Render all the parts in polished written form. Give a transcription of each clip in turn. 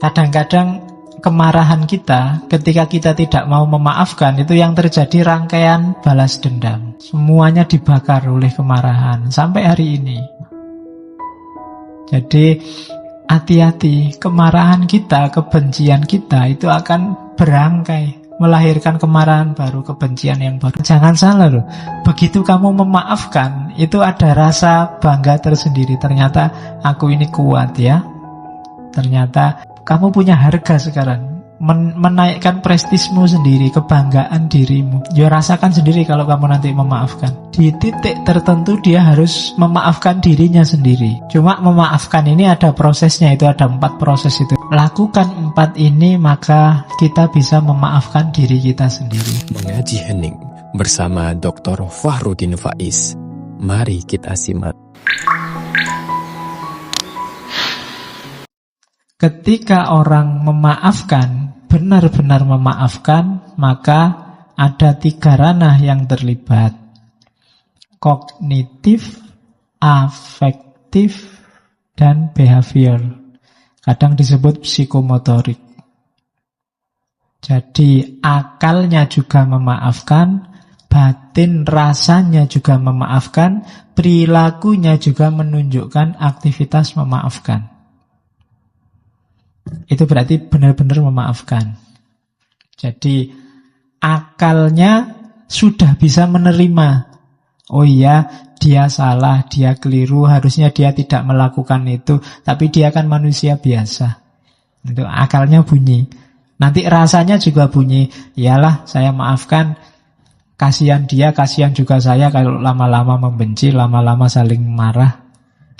Kadang-kadang kemarahan kita, ketika kita tidak mau memaafkan, itu yang terjadi rangkaian balas dendam. Semuanya dibakar oleh kemarahan sampai hari ini. Jadi hati-hati, kemarahan kita, kebencian kita itu akan berangkai, melahirkan kemarahan baru, kebencian yang baru. Jangan salah loh, begitu kamu memaafkan, itu ada rasa bangga tersendiri. Ternyata aku ini kuat ya. Ternyata kamu punya harga sekarang. Menaikkan prestismu sendiri, kebanggaan dirimu. Ya rasakan sendiri kalau kamu nanti memaafkan. Di titik tertentu dia harus memaafkan dirinya sendiri. Cuma memaafkan ini ada prosesnya, itu ada 4 proses itu. Lakukan 4 ini maka kita bisa memaafkan diri kita sendiri. Mengaji hening bersama Dr. Fahrudin Faiz. Mari kita simak. Ketika orang memaafkan, benar-benar memaafkan, maka ada 3 ranah yang terlibat. Kognitif, afektif, dan behavior. Kadang disebut psikomotorik. Jadi akalnya juga memaafkan, batin rasanya juga memaafkan, perilakunya juga menunjukkan aktivitas memaafkan. Itu berarti benar-benar memaafkan. Jadi akalnya sudah bisa menerima, oh iya dia salah, dia keliru, harusnya dia tidak melakukan itu, tapi dia kan manusia biasa. Itu akalnya bunyi. Nanti rasanya juga bunyi, iyalah saya maafkan, kasihan dia, kasihan juga saya kalau lama-lama membenci, lama-lama saling marah.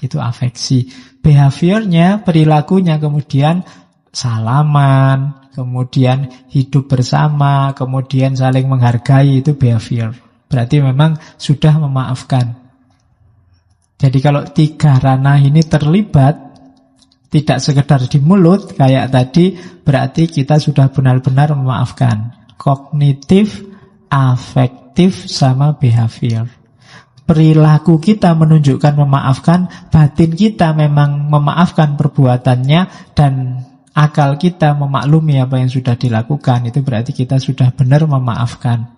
Itu afeksi. Behaviornya, perilakunya kemudian salaman, kemudian hidup bersama, kemudian saling menghargai, itu behavior. Berarti memang sudah memaafkan. Jadi kalau 3 ranah ini terlibat, tidak sekedar di mulut kayak tadi, berarti kita sudah benar-benar memaafkan. Kognitif, afektif, sama behavior. Perilaku kita menunjukkan memaafkan, batin kita memang memaafkan perbuatannya, dan akal kita memaklumi apa yang sudah dilakukan. Itu berarti kita sudah benar memaafkan.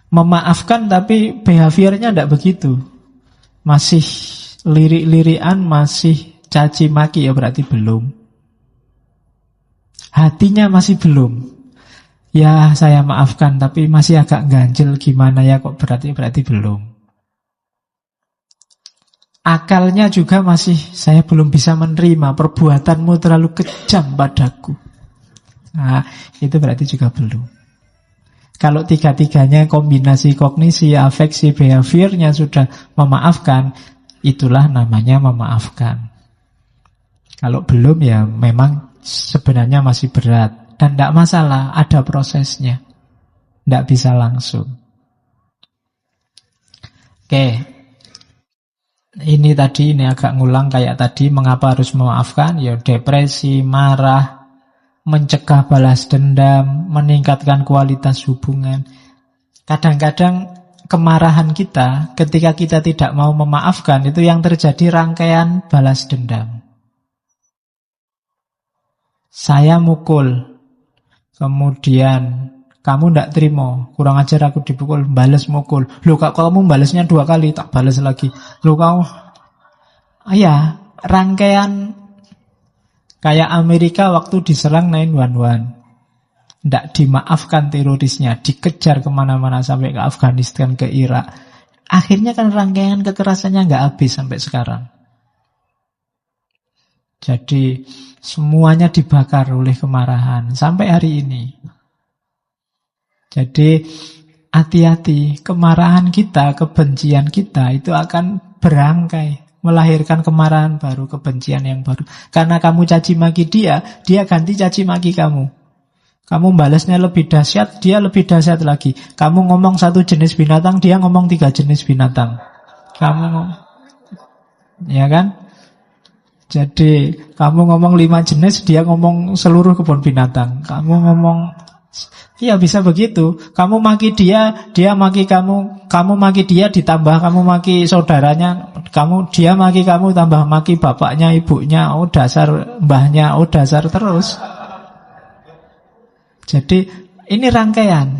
Memaafkan tapi behaviornya tidak begitu. Masih lirik-lirikan, masih caci maki, ya berarti belum. Hatinya masih belum. Ya saya maafkan tapi masih agak ganjel gimana ya, kok berarti belum. Akalnya juga masih, saya belum bisa menerima, perbuatanmu terlalu kejam padaku. Nah itu berarti juga belum. Kalau 3-tiganya kombinasi kognisi, afeksi, behaviornya sudah memaafkan, itulah namanya memaafkan. Kalau belum ya memang sebenarnya masih berat. Dan tidak masalah, ada prosesnya. Tidak bisa langsung. Oke. Ini agak ngulang kayak tadi. Mengapa harus memaafkan? Ya depresi, marah, mencegah balas dendam, meningkatkan kualitas hubungan. Kadang-kadang kemarahan kita, ketika kita tidak mau memaafkan, itu yang terjadi rangkaian balas dendam. Saya mukul, kemudian kamu tidak terima, kurang ajar aku dipukul, balas mukul. Loh kak, kamu balasnya 2 kali, tak balas lagi. Loh kamu, ya rangkaian kayak Amerika waktu diserang 9/11. Tidak dimaafkan terorisnya, dikejar kemana-mana sampai ke Afghanistan, ke Irak. Akhirnya kan rangkaian kekerasannya nggak habis sampai sekarang. Jadi semuanya dibakar oleh kemarahan sampai hari ini. Jadi hati-hati, kemarahan kita, kebencian kita itu akan berangkai, melahirkan kemarahan baru, kebencian yang baru. Karena kamu caci maki dia ganti caci maki kamu. Kamu balasnya lebih dahsyat, dia lebih dahsyat lagi. Kamu ngomong 1 jenis binatang, dia ngomong 3 jenis binatang. Ya kan? Jadi kamu ngomong 5 jenis, dia ngomong seluruh kebun binatang. Kamu ngomong Iya bisa begitu. Kamu maki dia, dia maki kamu maki dia, ditambah kamu maki saudaranya, dia maki kamu, tambah maki bapaknya, ibunya, oh dasar mbahnya, oh dasar terus. Jadi ini rangkaian.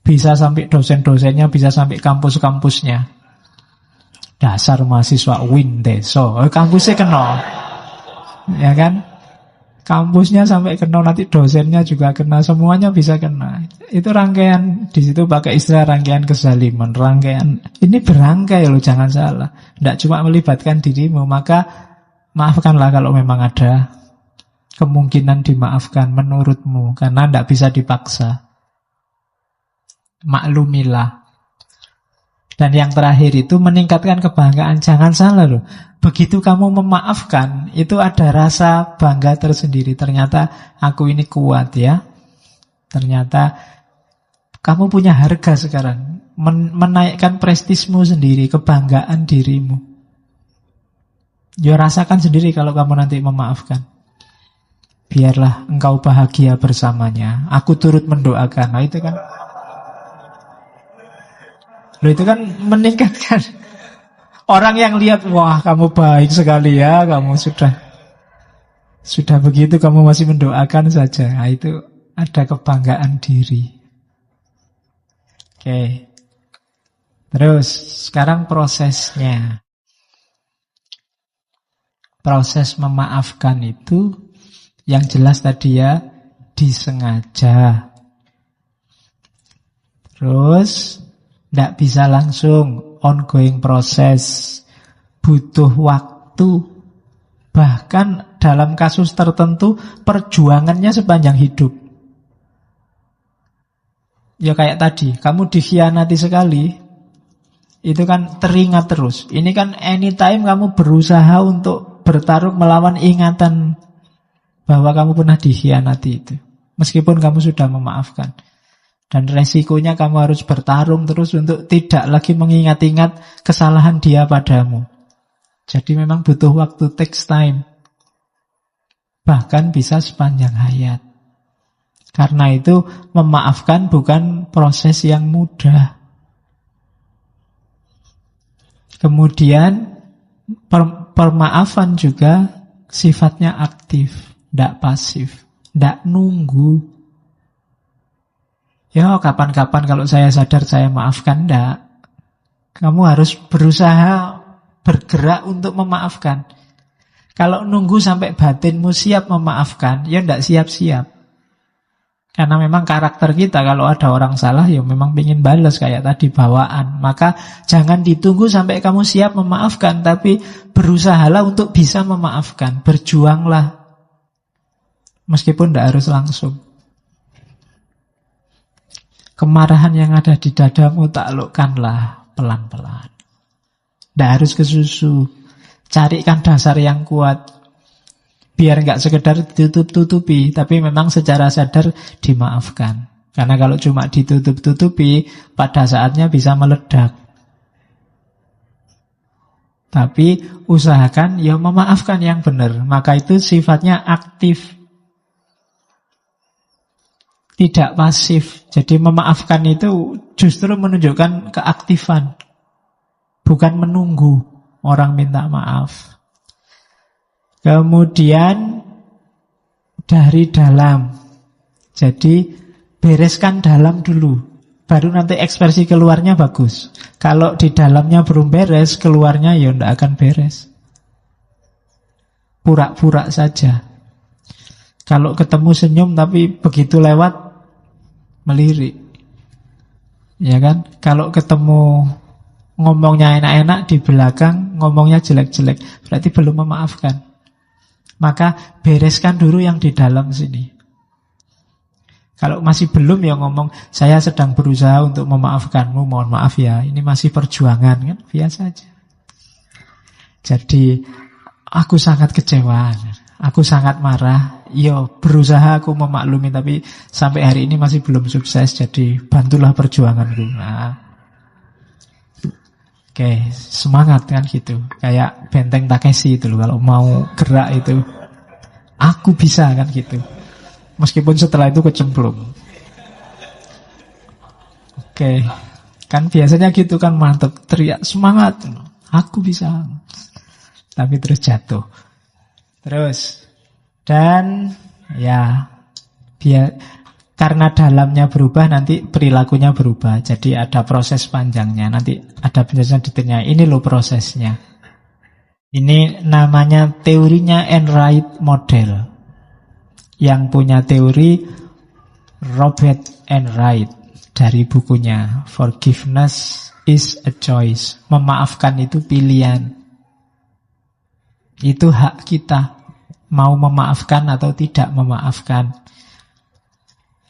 Bisa sampai dosen-dosennya, bisa sampai kampus-kampusnya. Dasar mahasiswa Windeso, kampusnya kena. Ya kan? Kampusnya sampai kena, nanti dosennya juga kena, semuanya bisa kena. Itu rangkaian, di situ pakai istilah rangkaian kezaliman, rangkaian. Ini berangkai loh, jangan salah. Tidak cuma melibatkan dirimu, maka maafkanlah kalau memang ada kemungkinan dimaafkan menurutmu, karena tidak bisa dipaksa. Maklumilah. Dan yang terakhir itu meningkatkan kebanggaan. Jangan salah loh, begitu kamu memaafkan, itu ada rasa bangga tersendiri. Ternyata aku ini kuat ya. Ternyata kamu punya harga sekarang. Menaikkan prestismu sendiri, kebanggaan dirimu. Ya rasakan sendiri kalau kamu nanti memaafkan. Biarlah engkau bahagia bersamanya. Aku turut mendoakan. Nah itu kan, loh itu kan meningkatkan. Orang yang lihat, wah kamu baik sekali ya, kamu sudah begitu kamu masih mendoakan saja. Nah itu ada kebanggaan diri. Oke. Terus sekarang prosesnya. Proses memaafkan itu yang jelas tadi ya, disengaja. Terus tidak bisa langsung, ongoing proses, butuh waktu. Bahkan dalam kasus tertentu perjuangannya sepanjang hidup. Ya kayak tadi, kamu dikhianati sekali, itu kan teringat terus. Ini kan anytime kamu berusaha untuk bertarung melawan ingatan bahwa kamu pernah dikhianati itu, meskipun kamu sudah memaafkan. Dan resikonya kamu harus bertarung terus untuk tidak lagi mengingat-ingat kesalahan dia padamu. Jadi memang butuh waktu, takes time. Bahkan bisa sepanjang hayat. Karena itu memaafkan bukan proses yang mudah. Kemudian permaafan juga sifatnya aktif, tidak pasif, tidak nunggu. Ya kapan-kapan kalau saya sadar saya maafkan, enggak. Kamu harus berusaha bergerak untuk memaafkan. Kalau nunggu sampai batinmu siap memaafkan, ya enggak siap-siap. Karena memang karakter kita kalau ada orang salah ya memang ingin balas kayak tadi bawaan. Maka jangan ditunggu sampai kamu siap memaafkan, tapi berusahalah untuk bisa memaafkan. Berjuanglah. Meskipun tidak harus langsung. Kemarahan yang ada di dadamu taklukkanlah pelan-pelan. Tidak harus ke susu. Carikan dasar yang kuat. Biar nggak sekedar ditutup-tutupi, tapi memang secara sadar dimaafkan. Karena kalau cuma ditutup-tutupi, pada saatnya bisa meledak. Tapi usahakan ya memaafkan yang benar. Maka itu sifatnya aktif. Tidak pasif. Jadi memaafkan itu justru menunjukkan keaktifan. Bukan menunggu orang minta maaf. Kemudian dari dalam. Jadi bereskan dalam dulu. Baru nanti ekspresi keluarnya bagus. Kalau di dalamnya belum beres, keluarnya ya tidak akan beres. Pura-pura saja. Kalau ketemu senyum tapi begitu lewat melirik. Ya kan? Kalau ketemu ngomongnya enak-enak, di belakang ngomongnya jelek-jelek, berarti belum memaafkan. Maka bereskan dulu yang di dalam sini. Kalau masih belum ya ngomong, saya sedang berusaha untuk memaafkanmu, mohon maaf ya, ini masih perjuangan, kan biasa aja. Jadi aku sangat kecewa, aku sangat marah. Yo, berusaha aku memaklumi, tapi sampai hari ini masih belum sukses. Jadi bantulah perjuanganku. Nah, oke, semangat kan gitu. Kayak Benteng Takeshi itu loh, kalau mau gerak itu Aku bisa kan gitu. Meskipun setelah itu kecemplung. Oke. Kan biasanya gitu kan, mantap, teriak semangat. Aku bisa. Tapi terus jatuh. Terus. Dan ya karena dalamnya berubah, nanti perilakunya berubah. Jadi ada proses panjangnya. Nanti ada penjelasan detailnya. Ini loh prosesnya. Ini namanya teorinya Enright Model. Yang punya teori Robert Enright dari bukunya Forgiveness is a Choice. Memaafkan itu pilihan. Itu hak kita. Mau memaafkan atau tidak memaafkan.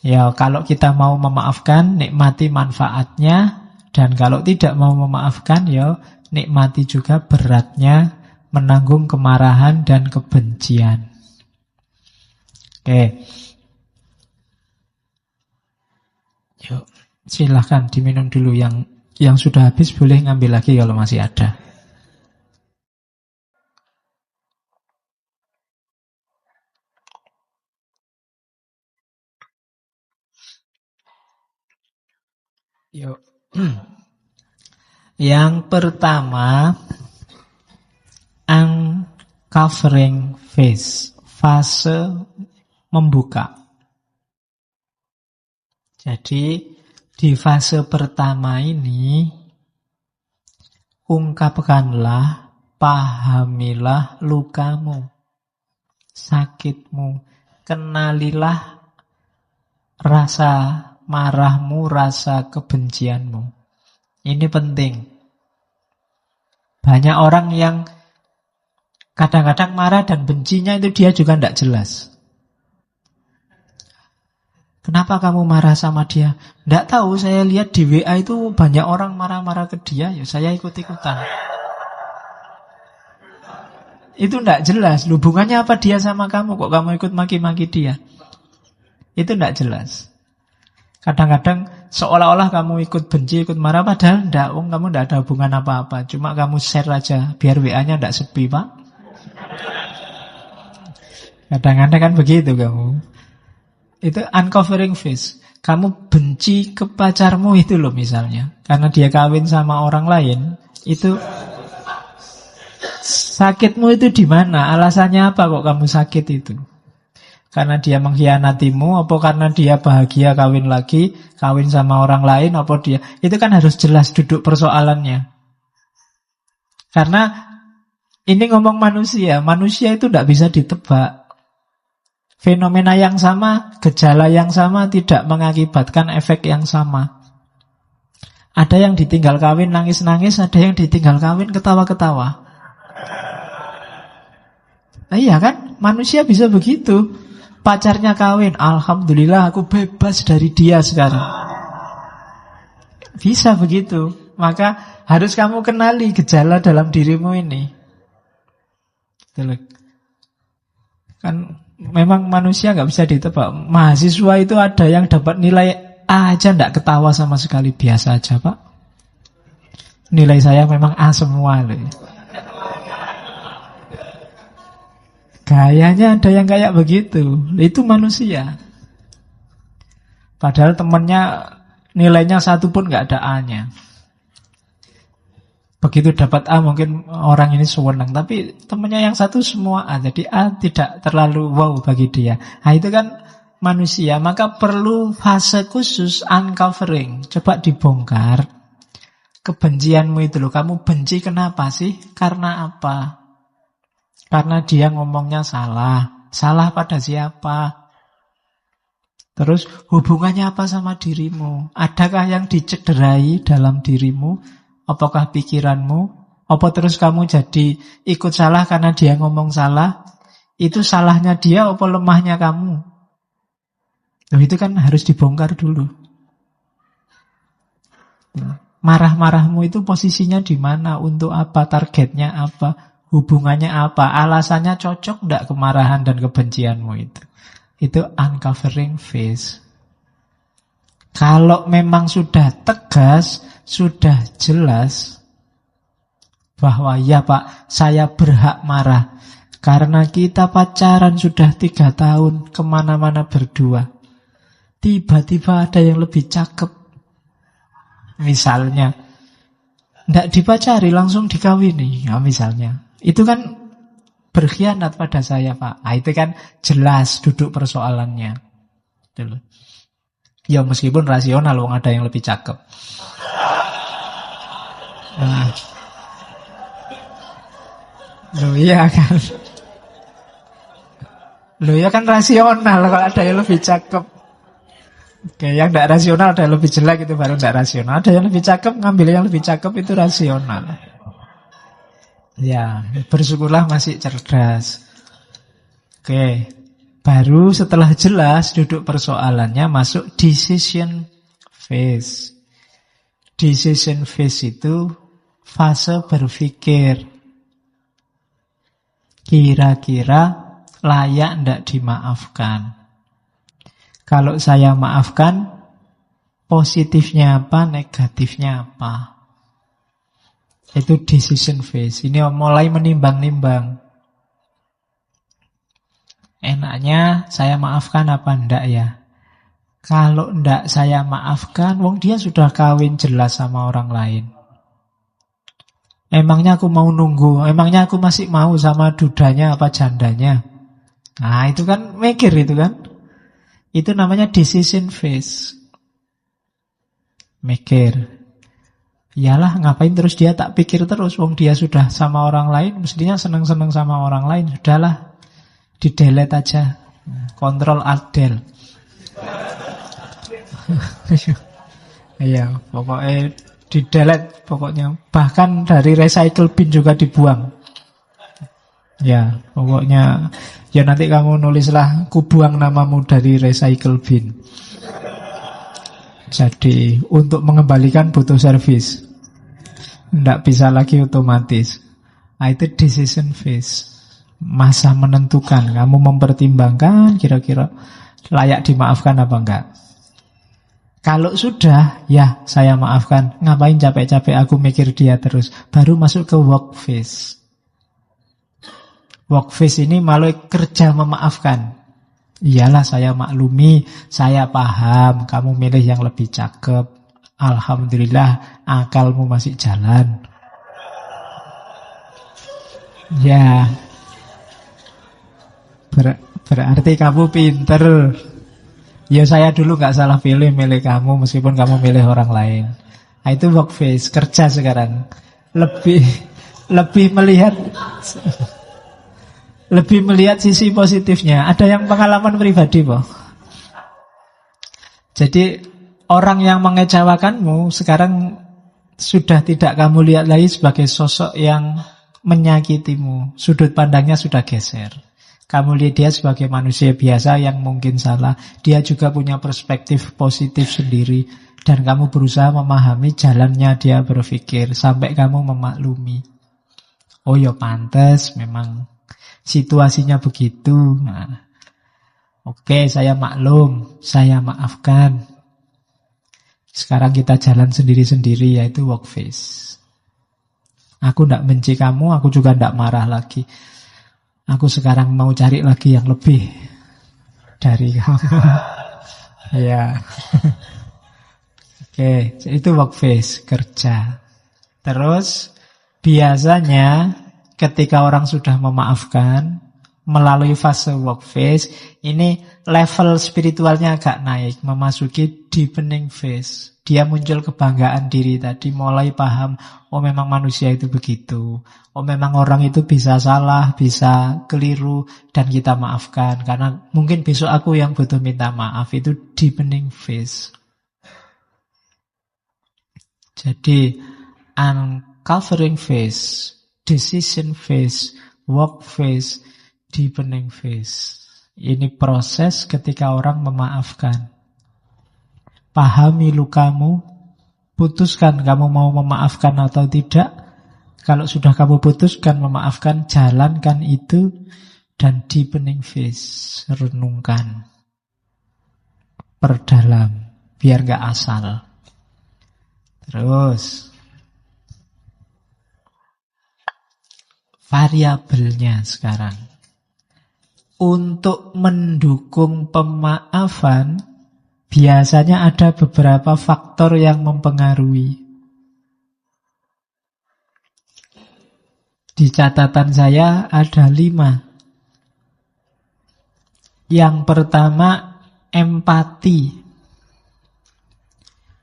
Ya, kalau kita mau memaafkan, nikmati manfaatnya. Dan kalau tidak mau memaafkan, ya nikmati juga beratnya menanggung kemarahan dan kebencian. Oke. Yuk, silahkan diminum dulu. Yang sudah habis boleh ngambil lagi kalau masih ada. Yuk. Yang pertama, uncovering phase, fase membuka. Jadi di fase pertama ini, ungkapkanlah, pahamilah lukamu, sakitmu, kenalilah rasa marahmu, rasa kebencianmu. Ini penting. Banyak orang yang kadang-kadang marah dan bencinya itu dia juga tidak jelas. Kenapa kamu marah sama dia? Tidak tahu, saya lihat di WA itu banyak orang marah-marah ke dia, ya saya ikut-ikutan. Itu tidak jelas. Hubungannya apa dia sama kamu? Kok kamu ikut maki-maki dia? Itu tidak jelas. Kadang-kadang seolah-olah kamu ikut benci, ikut marah, padahal tidak. Kamu tidak ada hubungan apa-apa. Cuma kamu share aja, biar WA-nya tidak sepi, Pak. Kadang-kadang kan begitu kamu. Itu uncovering phase. Kamu benci ke pacarmu itu loh misalnya, karena dia kawin sama orang lain. Itu sakitmu itu di mana? Alasannya apa kok kamu sakit itu? Karena dia mengkhianatimu, apa karena dia bahagia kawin lagi, kawin sama orang lain, apa dia? Itu kan harus jelas duduk persoalannya. Karena ini ngomong manusia itu tidak bisa ditebak. Fenomena yang sama, gejala yang sama tidak mengakibatkan efek yang sama. Ada yang ditinggal kawin nangis-nangis, ada yang ditinggal kawin ketawa-ketawa. Nah, iya kan? Manusia bisa begitu. Pacarnya kawin, alhamdulillah aku bebas dari dia sekarang. Bisa begitu. Maka harus kamu kenali gejala dalam dirimu ini. Kan memang manusia nggak bisa ditebak. Mahasiswa itu ada yang dapat nilai A aja nggak ketawa sama sekali, biasa aja Pak. Nilai saya memang A semua loh. Gayanya ada yang kayak begitu. Itu manusia. Padahal temannya nilainya satu pun nggak ada A-nya. Begitu dapat A mungkin orang ini senang, tapi temannya yang satu semua A. Jadi A tidak terlalu wow bagi dia. Nah itu kan manusia. Maka perlu fase khusus uncovering. Coba dibongkar kebencianmu itu loh. Kamu benci kenapa sih? Karena apa? Karena dia ngomongnya salah. Salah pada siapa? Terus hubungannya apa sama dirimu? Adakah yang dicederai dalam dirimu? Apakah pikiranmu? Apa terus kamu jadi ikut salah karena dia ngomong salah? Itu salahnya dia apa lemahnya kamu? Loh, itu kan harus dibongkar dulu. Marah-marahmu itu posisinya di mana? Untuk apa? Targetnya apa? Hubungannya apa? Alasannya cocok enggak kemarahan dan kebencianmu itu? Itu uncovering phase. Kalau memang sudah tegas, sudah jelas bahwa ya Pak, saya berhak marah. Karena kita pacaran sudah 3 tahun, kemana-mana berdua. Tiba-tiba ada yang lebih cakep. Misalnya, tidak dipacari, langsung dikawini. Ya, misalnya. Itu kan berkhianat pada saya, Pak. Itu kan jelas duduk persoalannya. Itu loh. Ya meskipun rasional, wong ada yang lebih cakep. Nah. Loh iya kan. Loh ya kan rasional kalau ada yang lebih cakep. Oke, yang tidak rasional ada yang lebih jelek itu baru tidak rasional. Ada yang lebih cakep, ngambil yang lebih cakep itu rasional. Ya, bersyukurlah masih cerdas. Oke, baru setelah jelas duduk persoalannya masuk decision phase. Decision phase itu fase berpikir. Kira-kira layak ndak dimaafkan. Kalau saya maafkan, positifnya apa, negatifnya apa. Itu decision phase. Ini mulai menimbang-nimbang. Enaknya saya maafkan apa ndak ya? Kalau ndak saya maafkan, wong dia sudah kawin jelas sama orang lain. Emangnya aku mau nunggu? Emangnya aku masih mau sama dudanya apa jandanya? Nah itu kan mikir itu kan. Itu namanya decision phase. Mikir. Iyalah ngapain terus dia tak pikir terus. Wong dia sudah sama orang lain, mestinya seneng-seneng sama orang lain. Sudahlah, di-delete aja. Control Alt Del. Iya, pokoknya di-delete pokoknya. Bahkan dari recycle bin juga dibuang. Ya, pokoknya ya nanti kamu nulislah ku buang namamu dari recycle bin. Jadi untuk mengembalikan butuh servis. Tidak bisa lagi otomatis. Nah, itu decision phase. Masa menentukan, kamu mempertimbangkan kira-kira layak dimaafkan apa enggak. Kalau sudah, ya saya maafkan. Ngapain capek-capek aku mikir dia terus. Baru masuk ke work phase. Work phase ini malah kerja memaafkan. Iyalah saya maklumi, saya paham, kamu milih yang lebih cakep. Alhamdulillah akalmu masih jalan. Ya, berarti kamu pinter. Ya saya dulu gak salah milih kamu meskipun kamu milih orang lain. Nah, itu work phase, kerja sekarang. Lebih melihat sisi positifnya. Ada yang pengalaman pribadi, Pak. Jadi orang yang mengecewakanmu sekarang sudah tidak kamu lihat lagi sebagai sosok yang menyakitimu. Sudut pandangnya sudah geser. Kamu lihat dia sebagai manusia biasa yang mungkin salah. Dia juga punya perspektif positif sendiri. Dan kamu berusaha memahami jalannya dia berpikir. Sampai kamu memaklumi. Oh ya pantes memang situasinya begitu. Nah, oke, saya maklum, saya maafkan. Sekarang kita jalan sendiri-sendiri, yaitu work phase. Aku tidak benci kamu, aku juga tidak marah lagi. Aku sekarang mau cari lagi yang lebih dari kamu. Ya. Oke, itu work phase, kerja. Terus biasanya ketika orang sudah memaafkan melalui fase work phase, ini level spiritualnya agak naik, memasuki deepening phase. Dia muncul kebanggaan diri tadi, mulai paham, oh memang manusia itu begitu. Oh memang orang itu bisa salah, bisa keliru, dan kita maafkan. Karena mungkin besok aku yang butuh minta maaf, itu deepening phase. Jadi, uncovering phase, decision phase, work phase, deepening phase. Ini proses ketika orang memaafkan. Pahami lukamu, putuskan kamu mau memaafkan atau tidak. Kalau sudah kamu putuskan memaafkan, jalankan itu. Dan deepening phase, renungkan, perdalam, biar gak asal. Terus variabelnya sekarang. untuk mendukung pemaafan, biasanya ada beberapa faktor yang mempengaruhi. Di catatan saya ada 5. Yang pertama, empati.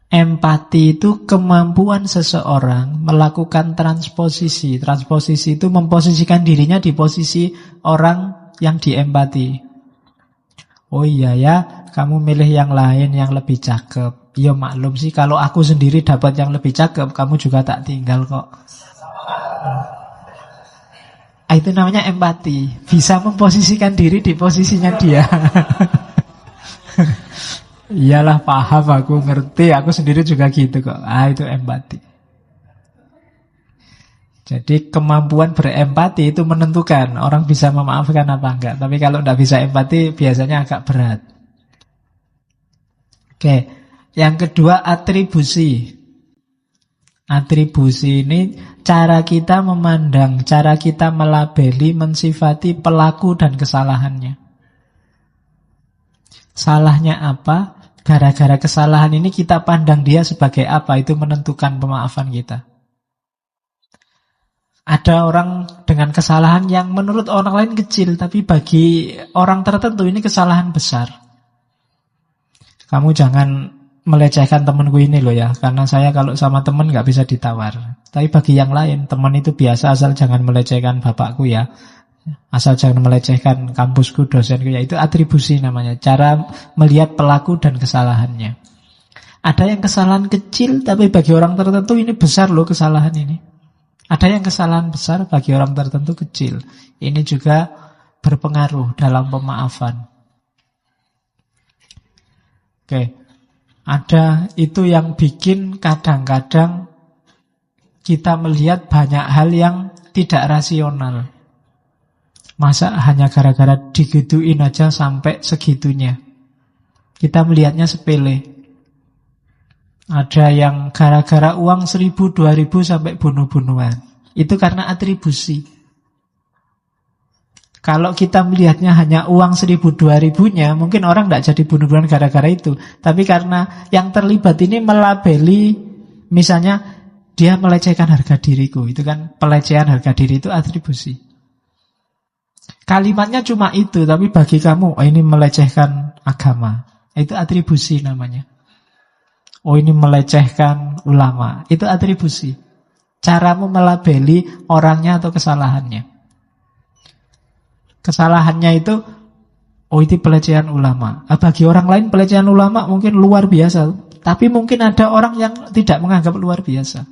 Empati itu kemampuan seseorang melakukan transposisi. Transposisi itu memposisikan dirinya di posisi orang yang diempati. Oh iya ya, kamu milih yang lain yang lebih cakep. Ya maklum sih, kalau aku sendiri dapat yang lebih cakep, kamu juga tak tinggal kok. Itu namanya empati. Bisa memposisikan diri di posisinya dia. Iyalah, paham, aku ngerti, aku sendiri juga gitu kok. Itu empati. Jadi kemampuan berempati itu menentukan orang bisa memaafkan apa enggak. Tapi kalau tidak bisa empati biasanya agak berat. Oke, yang kedua atribusi. Atribusi ini cara kita memandang, cara kita melabeli, mensifati pelaku dan kesalahannya. Salahnya apa? Gara-gara kesalahan ini kita pandang dia sebagai apa, itu menentukan pemaafan kita. Ada orang dengan kesalahan yang menurut orang lain kecil, tapi bagi orang tertentu ini kesalahan besar. Kamu jangan melecehkan temanku ini loh ya, karena saya kalau sama teman gak bisa ditawar. Tapi bagi yang lain, teman itu biasa, asal jangan melecehkan bapakku ya. Asal jangan melecehkan kampusku, dosenku, ya itu atribusi namanya. Cara melihat pelaku dan kesalahannya. Ada yang kesalahan kecil, tapi bagi orang tertentu ini besar loh kesalahan ini. Ada yang kesalahan besar, bagi orang tertentu kecil. Ini juga berpengaruh dalam pemaafan. Oke, ada itu yang bikin kadang-kadang kita melihat banyak hal yang tidak rasional. Masa hanya gara-gara digituin aja sampai segitunya. Kita melihatnya sepele. Ada yang gara-gara uang 1.000, 2.000 sampai bunuh-bunuhan. Itu karena atribusi. Kalau kita melihatnya hanya uang 1.000, 2.000-nya, mungkin orang tidak jadi bunuh-bunuhan gara-gara itu. Tapi karena yang terlibat ini melabeli, misalnya dia melecehkan harga diriku. Itu kan pelecehan harga diri, itu atribusi. Kalimatnya cuma itu, tapi bagi kamu, ini melecehkan agama. Itu atribusi namanya. Ini melecehkan ulama. Itu atribusi. Caramu melabeli orangnya atau kesalahannya. Kesalahannya itu, itu pelecehan ulama. Bagi orang lain pelecehan ulama mungkin luar biasa. Tapi mungkin ada orang yang tidak menganggap luar biasa.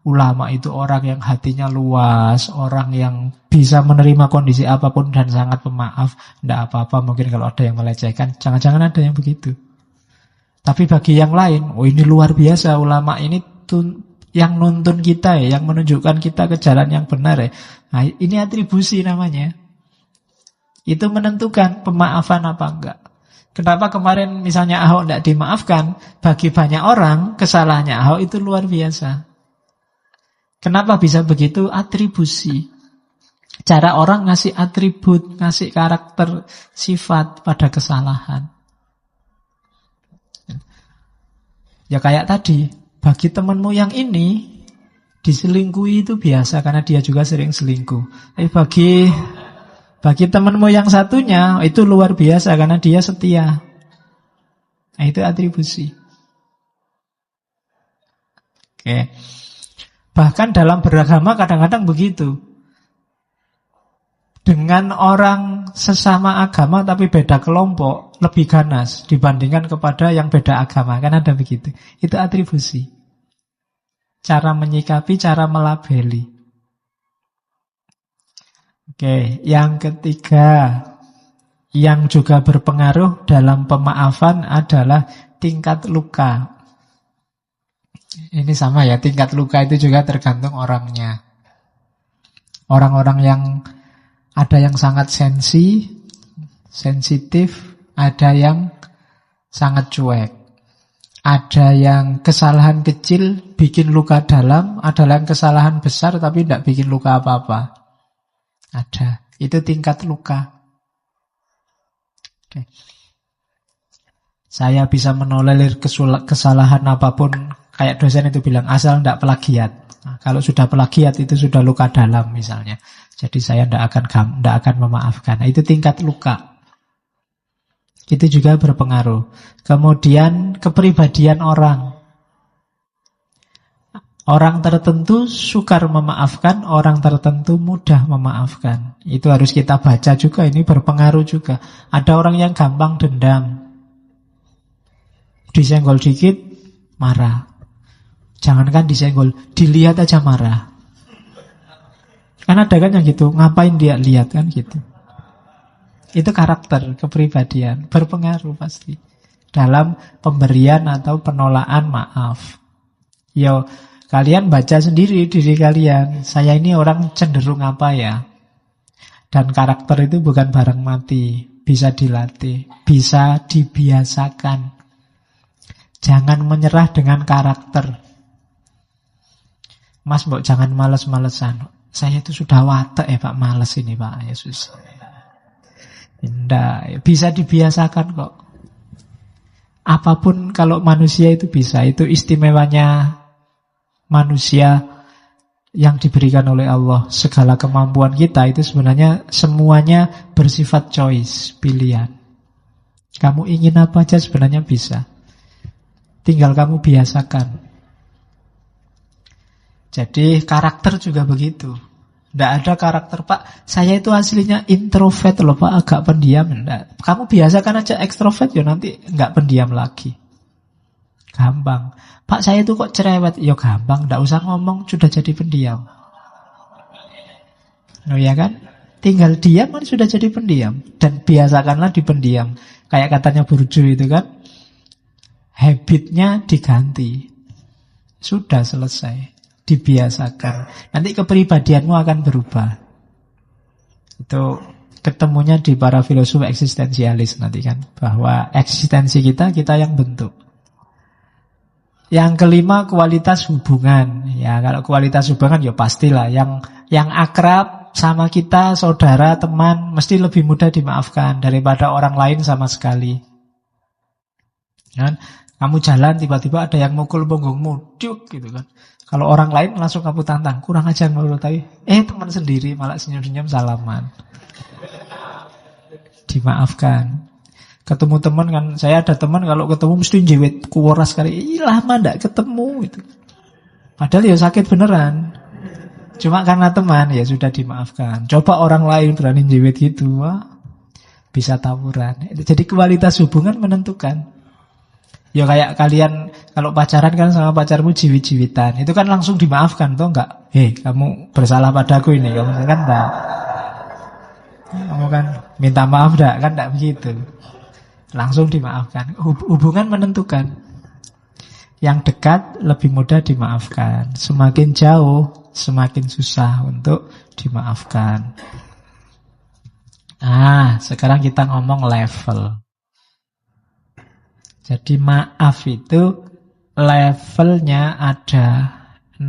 Ulama itu orang yang hatinya luas, orang yang bisa menerima kondisi apapun dan sangat pemaaf. Tidak apa-apa mungkin kalau ada yang melecehkan. Jangan-jangan ada yang begitu. Tapi bagi yang lain, ini luar biasa. Ulama ini yang nuntun kita ya, yang menunjukkan kita ke jalan yang benar ya. Ini atribusi namanya. Itu menentukan pemaafan apa enggak. Kenapa kemarin misalnya Ahok tidak dimaafkan? Bagi banyak orang, kesalahannya Ahok itu luar biasa. Kenapa bisa begitu? Atribusi. Cara orang ngasih atribut, ngasih karakter, sifat pada kesalahan. Ya kayak tadi, bagi temanmu yang ini, diselingkuhi itu biasa karena dia juga sering selingkuh. Tapi bagi temanmu yang satunya, itu luar biasa karena dia setia. Itu atribusi. Oke. Bahkan dalam beragama kadang-kadang begitu. Dengan orang sesama agama tapi beda kelompok, lebih ganas dibandingkan kepada yang beda agama. Kan ada begitu. Itu atribusi. Cara menyikapi, cara melabeli. Oke, yang ketiga yang juga berpengaruh dalam pemaafan adalah tingkat luka. Ini sama ya, tingkat luka itu juga tergantung orangnya. Orang-orang yang ada yang sangat sensitif, ada yang sangat cuek. Ada yang kesalahan kecil bikin luka dalam, ada yang kesalahan besar tapi tidak bikin luka apa-apa. Ada. Itu tingkat luka. Oke. Saya bisa menolerir kesalahan apapun, kayak dosen itu bilang, asal tidak plagiat. Nah, kalau sudah plagiat itu sudah luka dalam misalnya. Jadi saya tidak akan memaafkan. Nah, itu tingkat luka. Itu juga berpengaruh. Kemudian kepribadian orang. Orang tertentu sukar memaafkan, orang tertentu mudah memaafkan. Itu harus kita baca juga, ini berpengaruh juga. Ada orang yang gampang dendam. Disenggol dikit, marah. Jangankan disenggol, dilihat aja marah. Kan ada kan yang gitu, ngapain dia lihat kan gitu. Itu karakter, kepribadian, berpengaruh pasti dalam pemberian atau penolakan maaf. Yo, kalian baca sendiri diri kalian. Saya ini orang cenderung apa ya? Dan karakter itu bukan barang mati, bisa dilatih, bisa dibiasakan. Jangan menyerah dengan karakter. Mas, mbok jangan males-malesan. Saya itu sudah watek ya Pak, males ini Pak, ya susah. Tidak, bisa dibiasakan kok. Apapun kalau manusia itu bisa. Itu istimewanya manusia yang diberikan oleh Allah. Segala kemampuan kita itu sebenarnya semuanya bersifat choice, pilihan. Kamu ingin apa aja sebenarnya bisa. Tinggal kamu biasakan. Jadi karakter juga begitu. Tidak ada karakter, Pak, saya itu aslinya introvert loh Pak, agak pendiam. Enggak. Kamu biasakan aja ekstrovert, ya nanti enggak pendiam lagi. Gampang. Pak, saya itu kok cerewet. Ya gampang, tidak usah ngomong, sudah jadi pendiam. Oh ya kan? Tinggal diam kan sudah jadi pendiam. Dan biasakanlah di pendiam. Kayak katanya Burju itu kan, habitnya diganti. Sudah selesai. Dibiasakan. Nanti kepribadianmu akan berubah. Itu ketemunya di para filosof eksistensialis nanti kan. Bahwa eksistensi kita yang bentuk. Yang kelima, kualitas hubungan. Ya, kalau kualitas hubungan ya pastilah. Yang akrab sama kita, saudara, teman, mesti lebih mudah dimaafkan daripada orang lain sama sekali. Kan? Kamu jalan tiba-tiba ada yang mukul punggungmu, diuk gitu kan. Kalau orang lain langsung kamu tantang, kurang ajar menurut saya. Teman sendiri malah senyum-senyum salaman. Dimaafkan. Ketemu teman kan, saya ada teman kalau ketemu mesti jewet kuoras kali. Lama ndak ketemu itu. Padahal ya sakit beneran. Cuma karena teman ya sudah dimaafkan. Coba orang lain berani jewet gitu, wah, bisa tawuran. Jadi kualitas hubungan menentukan. Ya kayak kalian kalau pacaran kan sama pacarmu jiwit-jiwitan, itu kan langsung dimaafkan toh enggak? Kamu bersalah padaku ini, kamu kan enggak. Kamu kan minta maaf enggak? Kan enggak begitu. Langsung dimaafkan. Hubungan menentukan. Yang dekat lebih mudah dimaafkan. Semakin jauh semakin susah untuk dimaafkan. Sekarang kita ngomong level. Jadi maaf itu levelnya ada 6.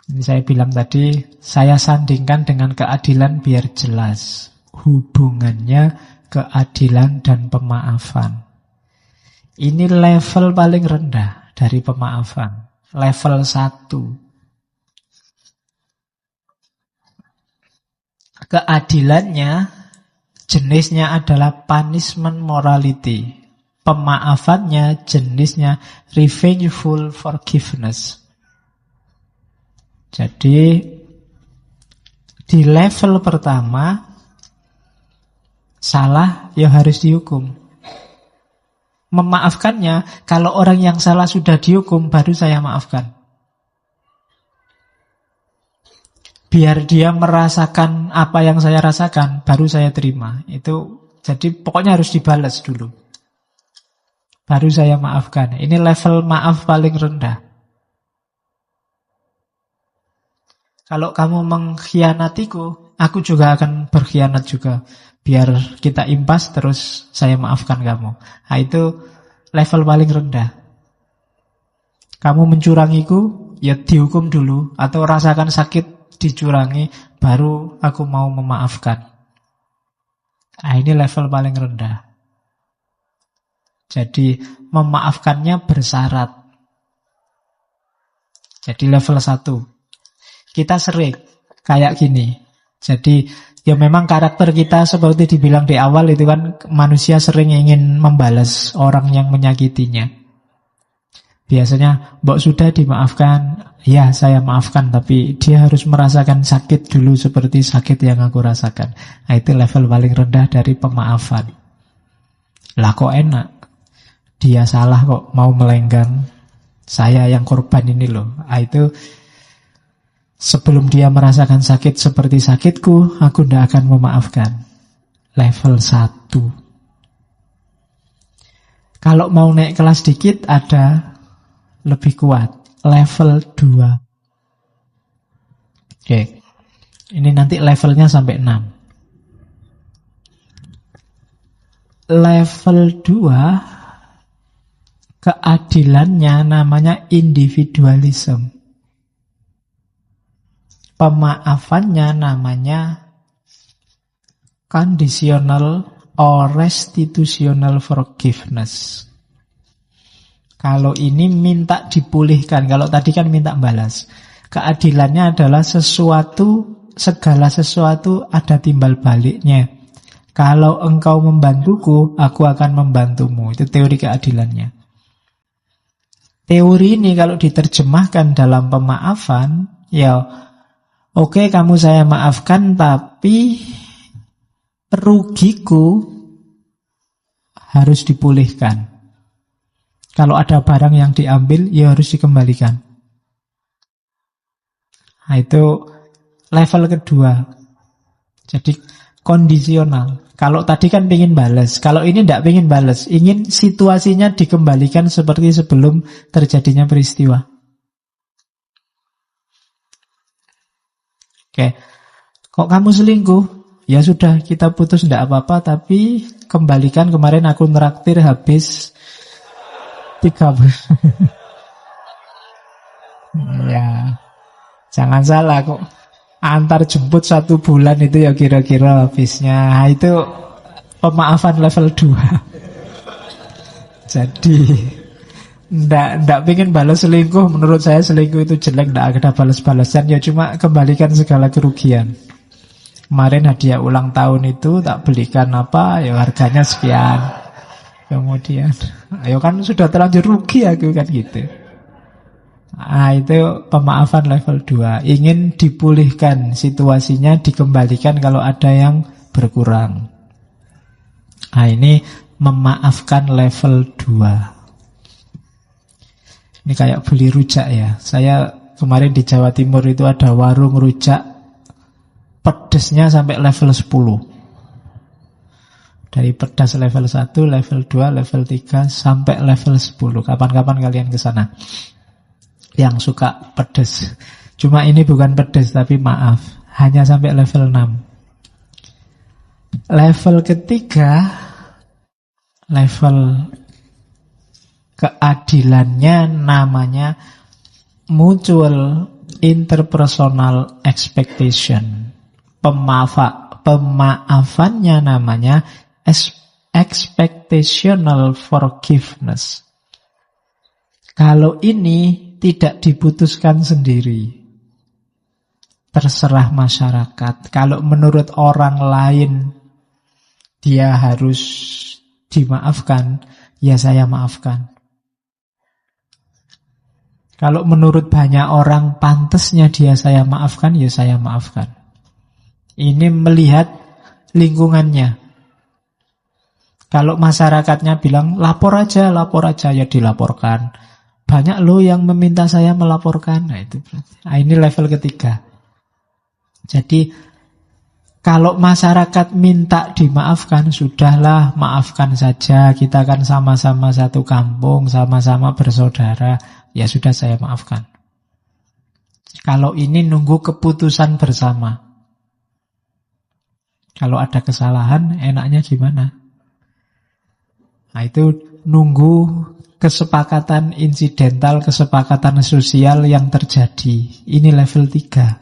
Ini saya bilang tadi, saya sandingkan dengan keadilan biar jelas. Hubungannya keadilan dan pemaafan. Ini level paling rendah dari pemaafan. Level 1. Keadilannya jenisnya adalah punishment morality. Pemaafannya jenisnya revengeful forgiveness. Jadi di level pertama salah ya harus dihukum. Memaafkannya, kalau orang yang salah sudah dihukum baru saya maafkan. Biar dia merasakan apa yang saya rasakan, baru saya terima. Itu jadi pokoknya harus dibalas dulu. Baru saya maafkan. Ini level maaf paling rendah. Kalau kamu mengkhianatiku, aku juga akan berkhianat juga. Biar kita impas terus saya maafkan kamu. Nah, itu level paling rendah. Kamu mencurangiku, ya dihukum dulu. Atau rasakan sakit dicurangi, baru aku mau memaafkan. Nah, ini level paling rendah. Jadi memaafkannya bersyarat. Jadi level 1. Kita sering kayak gini. Jadi ya memang karakter kita seperti dibilang di awal itu kan, manusia sering ingin membalas orang yang menyakitinya. Biasanya, mbok sudah dimaafkan, ya saya maafkan, tapi dia harus merasakan sakit dulu seperti sakit yang aku rasakan. Nah, itu level paling rendah dari pemaafan. Lah kok enak, dia salah kok mau melenggang, saya yang korban ini loh. Nah, itu sebelum dia merasakan sakit seperti sakitku, aku tidak akan memaafkan. Level 1. Kalau mau naik kelas dikit, ada lebih kuat, level 2. Oke. Ini nanti levelnya sampai 6. Level 2, keadilannya namanya individualism. Pemaafannya namanya conditional or restitutional forgiveness. Kalau ini minta dipulihkan, kalau tadi kan minta balas. Keadilannya adalah segala sesuatu ada timbal baliknya. Kalau engkau membantuku, aku akan membantumu. Itu teori keadilannya. Teori ini kalau diterjemahkan dalam pemaafan, ya oke, kamu saya maafkan, tapi rugiku harus dipulihkan. Kalau ada barang yang diambil, ya harus dikembalikan. Nah, itu level kedua. Jadi kondisional. Kalau tadi kan ingin balas, kalau ini tidak ingin balas, ingin situasinya dikembalikan seperti sebelum terjadinya peristiwa. Oke, kok kamu selingkuh? Ya sudah, kita putus, tidak apa-apa, tapi kembalikan kemarin aku nraktir habis 3 bulan. Ya, jangan salah kok. Antar jemput 1 bulan itu ya kira-kira habisnya. Nah, itu pemaafan level 2. Jadi ndak pengen balas selingkuh. Menurut saya selingkuh itu jelek, ndak ada balas-balasan. Ya cuma kembalikan segala kerugian. Kemarin hadiah ulang tahun itu tak belikan apa, ya harganya sekian. Kemudian, ayo kan sudah terlanjur rugi aku kan gitu. Nah, itu pemaafan level 2. Ingin dipulihkan situasinya, dikembalikan kalau ada yang berkurang. Nah, ini memaafkan level 2. Ini kayak beli rujak ya. Saya kemarin di Jawa Timur itu ada warung rujak, pedesnya sampai level 10. Dari pedas level 1, level 2, level 3, sampai level 10. Kapan-kapan kalian ke sana yang suka pedas. Cuma ini bukan pedas, tapi maaf, hanya sampai level 6. Level ketiga, level keadilannya namanya mutual interpersonal expectation. Pemaafannya namanya expectational forgiveness. Kalau ini tidak diputuskan sendiri, terserah masyarakat. Kalau menurut orang lain dia harus dimaafkan, ya saya maafkan. Kalau menurut banyak orang pantasnya dia saya maafkan, ya saya maafkan. Ini melihat lingkungannya. Kalau masyarakatnya bilang lapor aja, ya dilaporkan. Banyak loh yang meminta saya melaporkan. Nah, ini level ketiga. Jadi kalau masyarakat minta dimaafkan, sudahlah maafkan saja. Kita kan sama-sama satu kampung, sama-sama bersaudara. Ya sudah, saya maafkan. Kalau ini nunggu keputusan bersama. Kalau ada kesalahan, enaknya gimana? Nah, itu nunggu kesepakatan insidental, kesepakatan sosial yang terjadi. Ini level 3.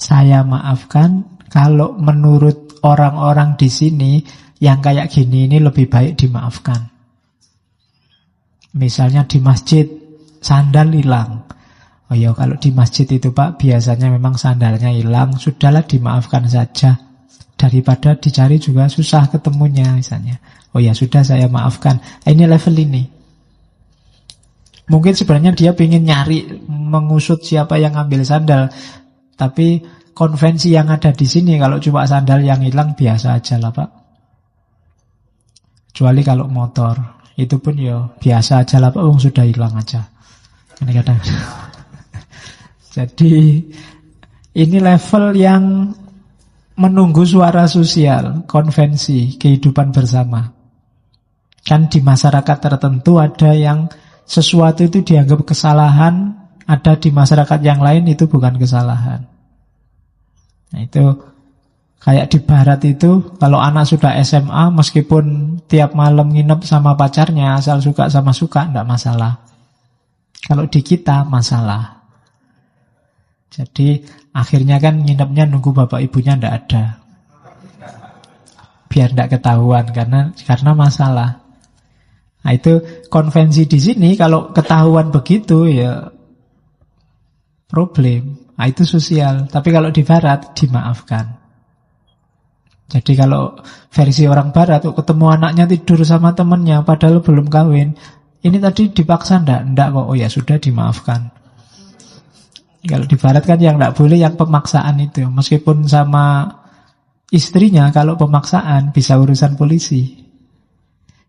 saya maafkan kalau menurut orang-orang di sini yang kayak gini ini lebih baik dimaafkan. Misalnya di masjid sandal hilang. Oh ya, kalau di masjid itu Pak biasanya memang sandalnya hilang, sudahlah dimaafkan saja. Daripada dicari juga susah ketemunya misalnya. Oh ya sudah saya maafkan. Ini level ini. Mungkin sebenarnya dia ingin nyari, mengusut siapa yang ngambil sandal. Tapi konvensi yang ada di sini kalau cuma sandal yang hilang biasa aja lah Pak. Kecuali kalau motor, itu pun ya biasa aja lah Pak, sudah hilang aja. Ini kadang. Jadi ini level yang menunggu suara sosial, konvensi, kehidupan bersama. Kan di masyarakat tertentu ada yang sesuatu itu dianggap kesalahan, ada di masyarakat yang lain itu bukan kesalahan. Nah itu kayak di barat itu, kalau anak sudah SMA, meskipun tiap malam nginep sama pacarnya, asal suka sama suka, tidak masalah. Kalau di kita, masalah. Jadi akhirnya kan nginepnya nunggu bapak ibunya tidak ada. Biar tidak ketahuan, karena masalah. Nah itu konvensi di sini, kalau ketahuan begitu ya problem. Nah itu sosial. Tapi kalau di barat, dimaafkan. Jadi kalau versi orang barat, ketemu anaknya tidur sama temannya padahal belum kawin, ini tadi dipaksa enggak kok, oh ya sudah dimaafkan. Kalau di barat kan yang enggak boleh yang pemaksaan itu, meskipun sama istrinya, kalau pemaksaan bisa urusan polisi.